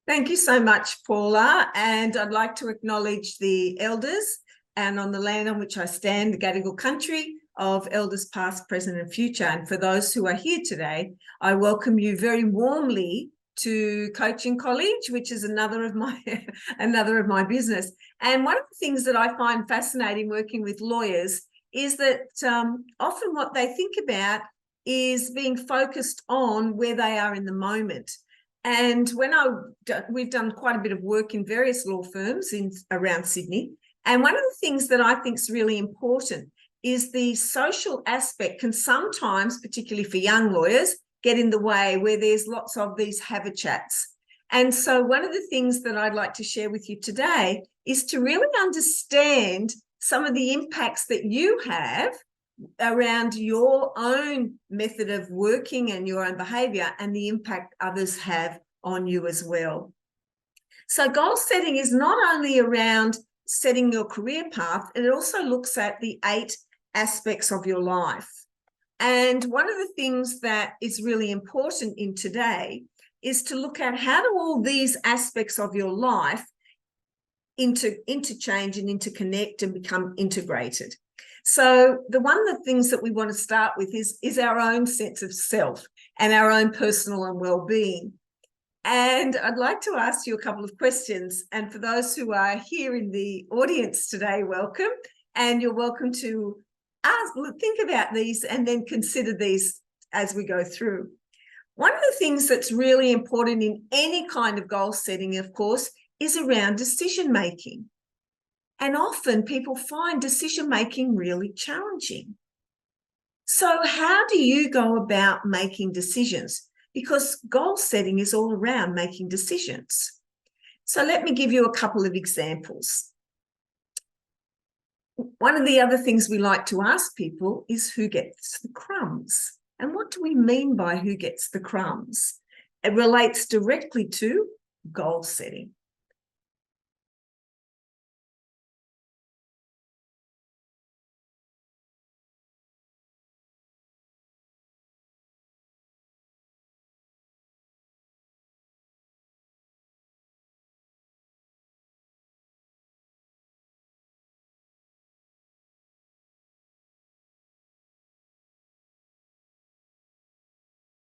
Thank you so much, Paula. And I'd like to acknowledge the elders and on the land on which I stand, the Gadigal country of elders past, present and future. And for those who are here today, I welcome you very warmly to Coaching College, which is another of my business. And one of the things that I find fascinating working with lawyers is that often what they think about is being focused on where they are in the moment. And we've done quite a bit of work in various law firms around Sydney. And one of the things that I think is really important is the social aspect can sometimes, particularly for young lawyers, get in the way where there's lots of these have a chats. And so one of the things that I'd like to share with you today is to really understand some of the impacts that you have around your own method of working and your own behaviour and the impact others have on you as well. So goal setting is not only around setting your career path, it also looks at the 8 aspects of your life. And one of the things that is really important in today is to look at how do all these aspects of your life interchange and interconnect and become integrated. So one of the things that we want to start with is our own sense of self and our own personal and well-being. And I'd like to ask you a couple of questions. And for those who are here in the audience today, welcome. And you're welcome to think about these and then consider these as we go through. One of the things that's really important in any kind of goal setting, of course, is around decision-making. And often people find decision-making really challenging. So how do you go about making decisions? Because goal setting is all around making decisions. So let me give you a couple of examples. One of the other things we like to ask people is who gets the crumbs? And what do we mean by who gets the crumbs? It relates directly to goal setting.